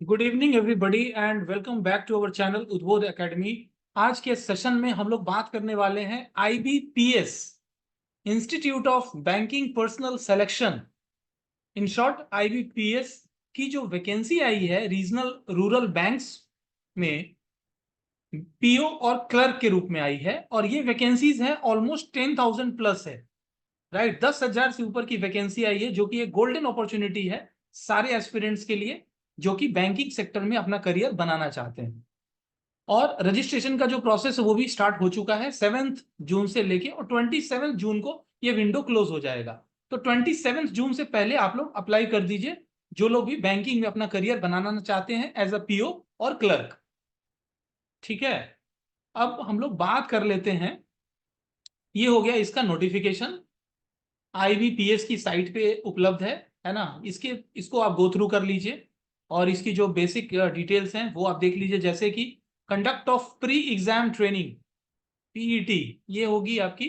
Good evening everybody and welcome back to our channel Udbodh academy. आज के session में हम लोग बात करने वाले हैं IBPS institute of banking personal selection, in short IBPS की जो वैकेंसी आई है रीजनल रूरल बैंक्स में पीओ और क्लर्क के रूप में आई है। और ये वैकेंसीज हैं ऑलमोस्ट 10,000 प्लस है, राइट। 10,000 से ऊपर की वैकेंसी आई है, जो कि एक गोल्डन अपॉर्चुनिटी है सारे एस्पिरेंट्स के लिए जो कि बैंकिंग सेक्टर में अपना करियर बनाना चाहते हैं। और रजिस्ट्रेशन का जो प्रोसेस है वो भी स्टार्ट हो चुका है 7 जून से लेके, और 27 जून को ये विंडो क्लोज हो जाएगा। तो 27 जून से पहले आप लोग अप्लाई कर दीजिए, जो लोग भी बैंकिंग में अपना करियर बनाना चाहते हैं एज अ पीओ और क्लर्क। ठीक है, अब हम लोग बात कर लेते हैं। ये हो गया इसका नोटिफिकेशन, IBPS की साइट पे उपलब्ध है ना। इसको आप गो थ्रू कर लीजिए और इसकी जो बेसिक डिटेल्स हैं वो आप देख लीजिए, जैसे कि conduct of pre exam training PET, ये होगी आपकी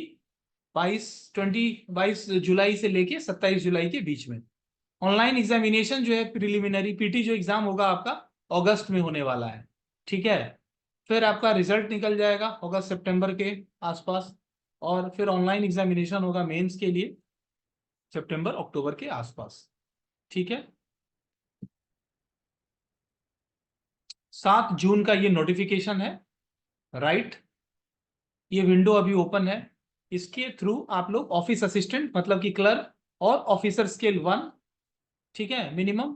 22 जुलाई से लेके 27 जुलाई के बीच में। ऑनलाइन एग्जामिनेशन जो है प्रिलिमिनरी PT जो एग्जाम होगा आपका अगस्त में होने वाला है। ठीक है, फिर आपका रिजल्ट निकल जाएगा अगस्त सितंबर के आसपास, और फिर ऑनलाइन एग्जामिनेशन होगा मेंस के लिए सितंबर अक्टूबर के आसपास। ठीक है, 7 जून का ये नोटिफिकेशन है, राइट। ये विंडो अभी ओपन है, इसके थ्रू आप लोग ऑफिस असिस्टेंट मतलब कि क्लर्क और ऑफिसर स्केल 1, ठीक है, मिनिमम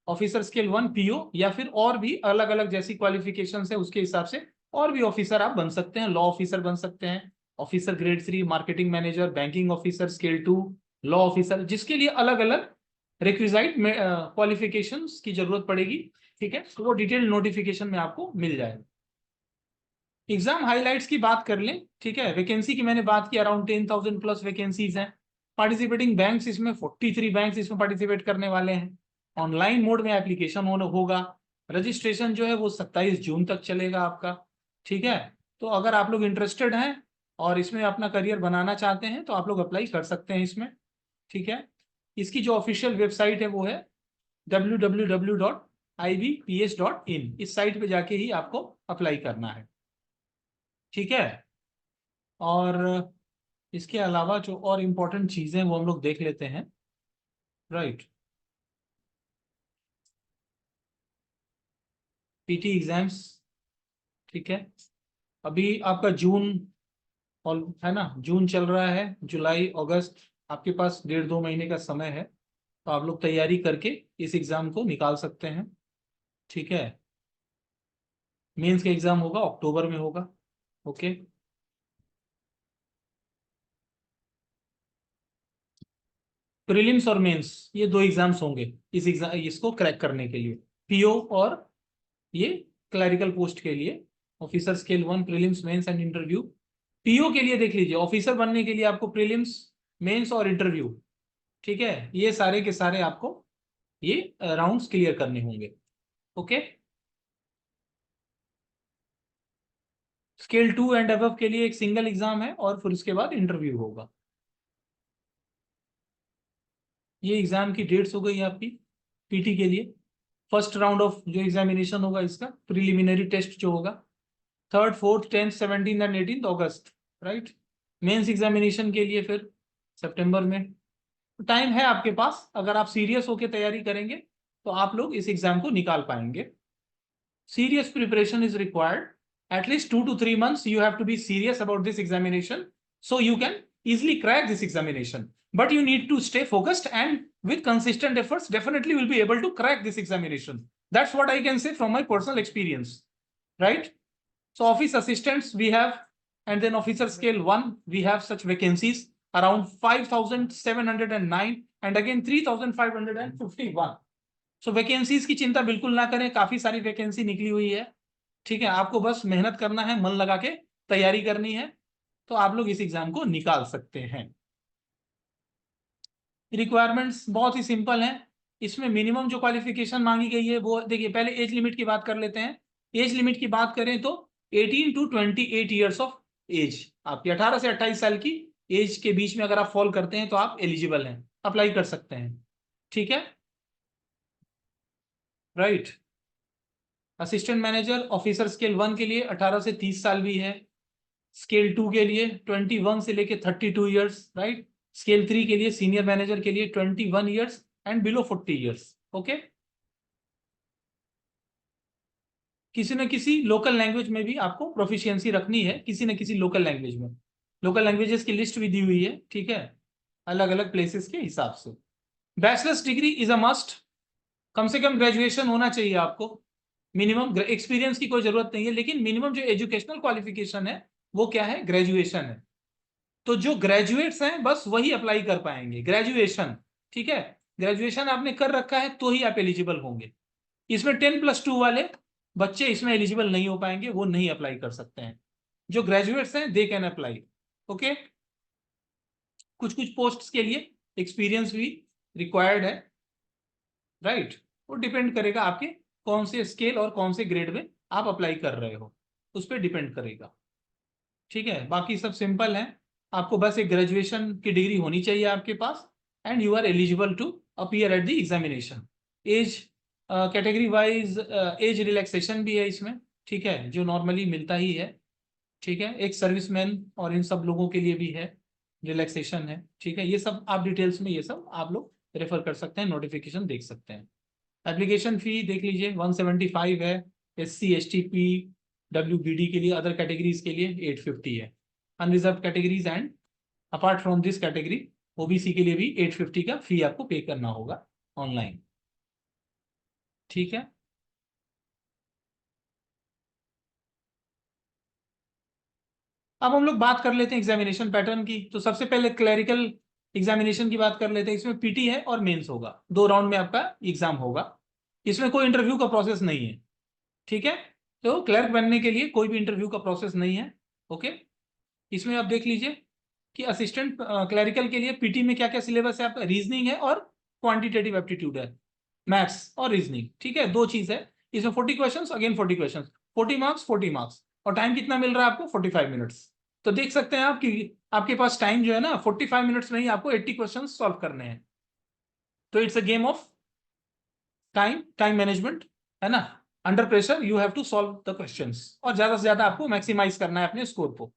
ऑफिसर स्केल 1 PO, या फिर और भी अलग अलग जैसी क्वालिफिकेशन है उसके हिसाब से और भी ऑफिसर आप बन सकते हैं। लॉ ऑफिसर बन सकते हैं, officer grade 3, marketing manager, banking officer scale 2, law officer, जिसके लिए अलग अलग रिक्विजाइट क्वालिफिकेशंस की जरूरत पड़ेगी। ठीक है, तो वो डिटेल नोटिफिकेशन में आपको मिल जाएगा। एग्जाम हाइलाइट्स की बात कर लें, ठीक है। वैकेंसी की मैंने बात की, अराउंड 10,000 प्लस वैकेंसीज हैं। पार्टिसिपेटिंग बैंक्स इसमें 43 बैंक्स इसमें पार्टिसिपेट करने वाले हैं। ऑनलाइन मोड में एप्लीकेशन होगा। रजिस्ट्रेशन जो है वो 27 जून तक चलेगा आपका। ठीक है, तो अगर आप लोग इंटरेस्टेड हैं और इसमें अपना करियर बनाना चाहते हैं तो आप लोग अप्लाई कर सकते हैं इसमें। ठीक है, इसकी जो ऑफिशियल वेबसाइट है वो है www.ibps.in। इस साइट पे जाके ही आपको अप्लाई करना है। ठीक है, और इसके अलावा जो और इम्पोर्टेंट चीजें वो हम लोग देख लेते हैं, राइट। PT एग्जाम्स, ठीक है, अभी आपका जून और है ना, जून चल रहा है, जुलाई अगस्त, आपके पास 1.5-2 महीने का समय है, तो आप लोग तैयारी करके इस एग्जाम को निकाल सकते हैं। ठीक है, मेंस का एग्जाम होगा अक्टूबर में होगा। ओके, प्रीलिम्स और मेंस ये दो एग्जाम्स होंगे इस एग्जाम इसको क्रैक करने के लिए, PO और ये क्लरिकल पोस्ट के लिए। Officer scale 1 prelims mains and interview. PO के लिए देख लीजिए, ऑफिसर बनने के लिए आपको प्रीलिम्स, मेंस और इंटरव्यू, ठीक है, ये सारे के सारे आपको ये राउंड्स क्लियर करने होंगे। ओके, स्केल 2 एंड अबव के लिए एक सिंगल एग्जाम है और फिर उसके बाद इंटरव्यू होगा। ये एग्जाम की डेट्स हो गई आपकी PT के लिए। फर्स्ट राउंड ऑफ जो एग्जामिनेशन होगा इसका प्रिलिमिनरी टेस्ट जो होगा 3rd 4th 10th 17th and 18th August, right. Mains examination के लिए फिर सितंबर में। टाइम है आपके पास, अगर आप सीरियस होकर तैयारी करेंगे तो आप लोग इस एग्जाम को निकाल पाएंगे। Serious preparation is required. At least 2 to 3 months you have to be serious about this examination, so you can easily crack this examination. But you need to stay focused, and with consistent efforts definitely will be able to crack this examination. That's what I can say from my personal experience, right? So office assistants we have, and then officer scale 1 we have such vacancies around 5,709 and again 3,551। So vacancies की चिंता बिल्कुल ना करें, काफी सारी vacancy निकली हुई है। ठीक है, आपको बस मेहनत करना है, मन लगा के तैयारी करनी है, तो आप लोग इस एग्जाम को निकाल सकते हैं। रिक्वायरमेंट्स बहुत ही सिंपल हैं। इसमें मिनिमम जो क्वालिफिकेशन मांगी गई है वो देखिए, पहले एज लिमिट की बात कर लेते हैं। एज लिमिट की बात करें तो 18 to 28 ईयर्स ऑफ एज, आपकी 18 से 28 साल की एज के बीच में अगर आप फॉल करते हैं तो आप एलिजिबल हैं, अप्लाई कर सकते हैं। ठीक है, right. Assistant manager officer scale 1 के लिए 18 से 30 साल भी है, स्केल 2 के लिए 21 से लेके 32 ईयर्स, राइट। स्केल 3 के लिए सीनियर मैनेजर के लिए 21 years and below 40 years, okay. किसी न किसी लोकल लैंग्वेज में भी आपको प्रोफिशिएंसी रखनी है, किसी न किसी लोकल लैंग्वेज में। लोकल लैंग्वेजेस की लिस्ट भी दी हुई है, ठीक है, अलग अलग प्लेसेस के हिसाब से। Bachelor's degree is a must, कम से कम ग्रेजुएशन होना चाहिए आपको, मिनिमम। एक्सपीरियंस की कोई जरूरत नहीं है, लेकिन मिनिमम जो एजुकेशनल क्वालिफिकेशन है वो क्या है, ग्रेजुएशन है। तो जो ग्रेजुएट्स हैं बस वही अप्लाई कर पाएंगे, ग्रेजुएशन, ठीक है। ग्रेजुएशन आपने कर रखा है तो ही आप एलिजिबल होंगे। इसमें 10+2 वाले बच्चे इसमें एलिजिबल नहीं हो पाएंगे, वो नहीं अप्लाई कर सकते हैं। जो ग्रेजुएट्स हैं दे कैन अप्लाई, ओके। कुछ कुछ पोस्ट्स के लिए एक्सपीरियंस भी रिक्वायर्ड है, राइट। वो डिपेंड करेगा आपके कौन से स्केल और कौन से ग्रेड में आप अप्लाई कर रहे हो, उस पर डिपेंड करेगा, ठीक है। बाकी सब सिंपल है, आपको बस एक ग्रेजुएशन की डिग्री होनी चाहिए आपके पास, and you are eligible to appear at the examination. Age category wise age relaxation भी है इसमें, ठीक है, जो नॉर्मली मिलता ही है, ठीक है। एक सर्विसमैन और इन सब लोगों के लिए भी है, रिलैक्सेशन है, ठीक है। ये सब आप डिटेल्स में ये सब आप लोग रेफर कर सकते हैं, नोटिफिकेशन देख सकते हैं। एप्लीकेशन फी देख लीजिए 175 है, SC ST PWBD के लिए, अदर कैटेगरीज के लिए 850 है। Unreserve categories and apart from this category OBC के लिए भी 850 का फी आपको पे करना होगा ऑनलाइन, ठीक है। अब हम लोग बात कर लेते हैं एग्जामिनेशन पैटर्न की। तो सबसे पहले क्लरिकल एग्जामिनेशन की बात कर लेते हैं। इसमें PT है और मेंस होगा, 2 राउंड में आपका एग्जाम होगा। इसमें कोई इंटरव्यू का प्रोसेस नहीं है, ठीक है। तो क्लर्क बनने के लिए कोई भी इंटरव्यू का प्रोसेस नहीं है, ओके। इसमें आप देख लीजिए कि असिस्टेंट क्लरिकल के लिए PT में क्या क्या सिलेबस है आपका, रीजनिंग है और क्वांटिटेटिव एप्टीट्यूड है, मैथ्स और रीजनिंग, ठीक है, 2 चीज है। इसमें 40 questions, again 40 questions, 40 marks 40 marks, और टाइम कितना मिल रहा है आपको, 45 मिनट्स। तो देख सकते हैं आप कि आपके पास टाइम जो है ना 45 मिनट्स में ही आपको 80 क्वेश्चन सॉल्व करने हैं। तो it's a game of time management, है ना। Under pressure you have to solve the questions, और ज्यादा से ज्यादा आपको मैक्सिमाइज करना है अपने स्कोर को,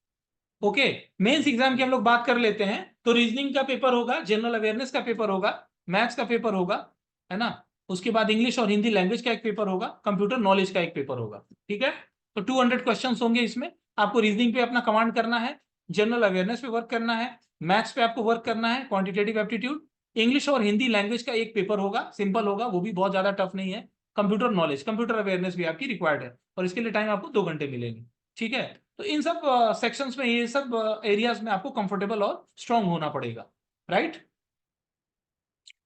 ओके। मेंस एग्जाम की हम लोग बात कर लेते हैं। तो रीजनिंग का पेपर होगा, जनरल अवेयरनेस का पेपर होगा, मैथ्स का पेपर होगा, है ना। उसके बाद इंग्लिश और हिंदी लैंग्वेज का एक पेपर होगा, कंप्यूटर नॉलेज का एक पेपर होगा, ठीक है। तो 200 क्वेश्चन होंगे इसमें। आपको रीजनिंग पे अपना कमांड करना है, जनरल अवेयरनेस पे वर्क करना है, मैथ्स पे आपको वर्क करना है, क्वांटिटेटिव एप्टीट्यूड। इंग्लिश और हिंदी लैंग्वेज का एक पेपर होगा, सिंपल होगा, वो भी बहुत ज्यादा टफ नहीं है। कंप्यूटर नॉलेज, कंप्यूटर अवेयरनेस भी आपकी रिक्वायर्ड है, और इसके लिए टाइम आपको 2 घंटे मिलेंगे, ठीक है। तो इन सब सेक्शंस में, ये सब एरियाज में आपको कंफर्टेबल और स्ट्रांग होना पड़ेगा, राइट।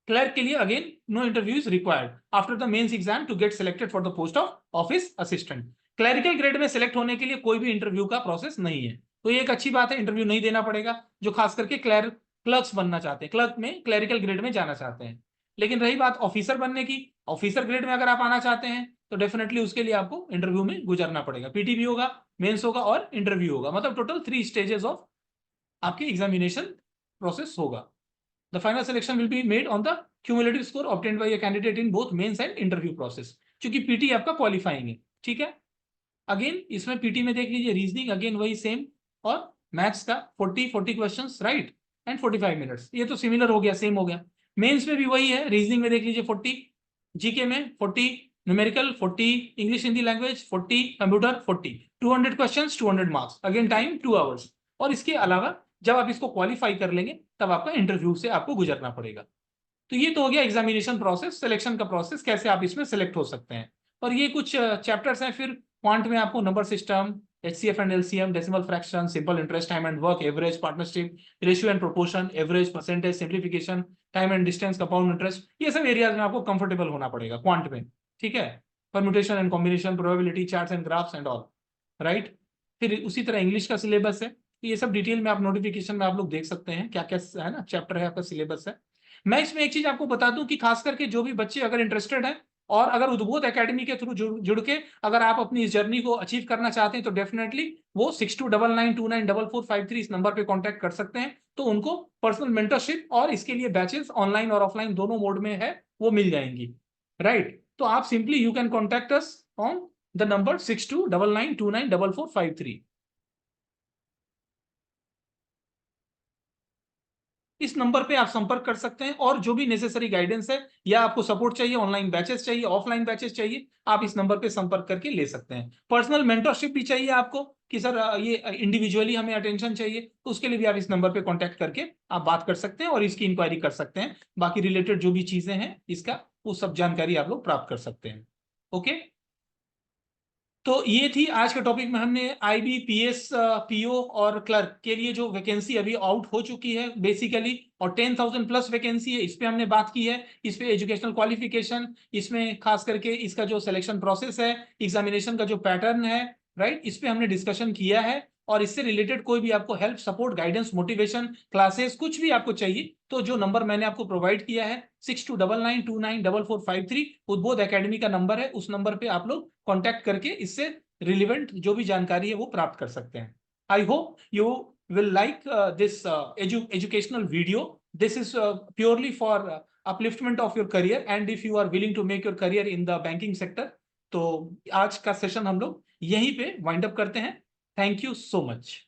क्लर्क के लिए again no interview is required after the mains exam to get selected for the post of office assistant. Clerical grade में सिलेक्ट होने के लिए कोई भी इंटरव्यू का प्रोसेस नहीं है, तो ये एक अच्छी बात है, इंटरव्यू नहीं देना पड़ेगा, जो खास करके क्लर्क्स बनना चाहते हैं, क्लर्क में क्लरिकल ग्रेड में जाना चाहते हैं। लेकिन रही बात ऑफिसर बनने की, ऑफिसर ग्रेड में अगर आप आना चाहते हैं तो डेफिनेटली उसके लिए आपको इंटरव्यू में गुजरना पड़ेगा। PT भी होगा, मेंस होगा और इंटरव्यू होगा, मतलब टोटल 3 स्टेजेस ऑफ आपकी एग्जामिनेशन प्रोसेस होगा। The final selection will be made on the cumulative score obtained by a candidate in both mains and interview process। क्योंकि PT आपका क्वालिफाइंग है, ठीक है। अगेन इसमें PT में देख लीजिए रीजनिंग अगेन वही सेम, और मैथ्स का 40 क्वेश्चंस, राइट, एंड 45 मिनट्स, ये तो सिमिलर हो गया, सेम हो गया। मेंस में भी वही है, रीजनिंग में देख लीजिए 40, GK में 40, numerical 40, English Hindi language 40, computer 40, 200 questions 200 marks, again time 2 hours. और इसके अलावा जब आप इसको क्वालिफाई कर लेंगे तब आपका इंटरव्यू से आपको गुजरना पड़ेगा। तो ये तो हो गया एग्जामिनेशन प्रोसेस, सिलेक्शन का प्रोसेस, कैसे आप इसमें सिलेक्ट हो सकते हैं। और ये कुछ चैप्टर्स हैं। फिर क्वांट में आपको number system, HCF and LCM, decimal fraction, simple interest, time and work, average, partnership, ratio and proportion, average, percentage, simplification, time and distance, compound interest, ये सब एरियाज में आपको कंफर्टेबल होना पड़ेगा क्वांट में, ठीक है। Permutation and combination, probability, charts and graphs and all, right. फिर उसी तरह इंग्लिश का सिलेबस है, ये सब डिटेल में आप नोटिफिकेशन में आप लोग देख सकते हैं क्या क्या है ना, चैप्टर है आपका, सिलेबस है। मैं इसमें एक चीज आपको बता दूं कि खास करके जो भी बच्चे अगर इंटरेस्टेड हैं और अगर उद्बोध एकेडमी के थ्रू जुड़ के अगर आप अपनी इस जर्नी को अचीव करना चाहते हैं तो डेफिनेटली वो 6299294453 इस नंबर पे कांटेक्ट कर सकते हैं। तो उनको पर्सनल मेंटरशिप और इसके लिए बैचेस ऑनलाइन और ऑफलाइन दोनों मोड में है, वो मिल जाएंगी, राइट। तो आप simply you can contact us on the number 6299294453। इस नंबर पे आप संपर्क कर सकते हैं और जो भी नेसेसरी गाइडेंस है या आपको सपोर्ट चाहिए, ऑनलाइन बैचेस चाहिए, ऑफलाइन बैचेस चाहिए, आप इस नंबर पे संपर्क करके ले सकते हैं। पर्सनल मेंटरशिप भी चाहिए आपको कि सर ये इंडिविजुअली हमें अटेंशन चाहिए, तो उसके लिए भी आप इस नंबर पे कांटेक्ट करके आप बात कर सकते हैं और इसकी इंक्वायरी कर सकते हैं। बाकी रिलेटेड जो भी चीजें हैं इसका, वो सब जानकारी आप लोग प्राप्त कर सकते हैं। ओके, तो ये थी आज के टॉपिक में हमने आईबीपीएस, पीओ और क्लर्क के लिए जो वैकेंसी अभी आउट हो चुकी है बेसिकली, और 10,000 प्लस वैकेंसी है, इस पे हमने बात की है। इस पे एजुकेशनल क्वालिफिकेशन, इसमें खास करके इसका जो सिलेक्शन प्रोसेस है, एग्जामिनेशन का जो पैटर्न है, राइट, इस पे हमने डिस्कशन किया है। और इससे रिलेटेड कोई भी आपको help, support, guidance, motivation, classes कुछ भी आपको चाहिए, तो जो नंबर मैंने आपको प्रोवाइड किया है 6299294453 उद्बोध एकेडमी का नंबर है, उस नंबर पे आप लोग कांटेक्ट करके इससे रिलेवेंट जो भी जानकारी है वो प्राप्त कर सकते हैं। I hope you will like this educational video. This is purely for upliftment of your career, and if you are willing to make your career in the banking sector, तो आज का सेशन हम लोग यहीं पे वाइंड अप करते हैं। Thank you so much.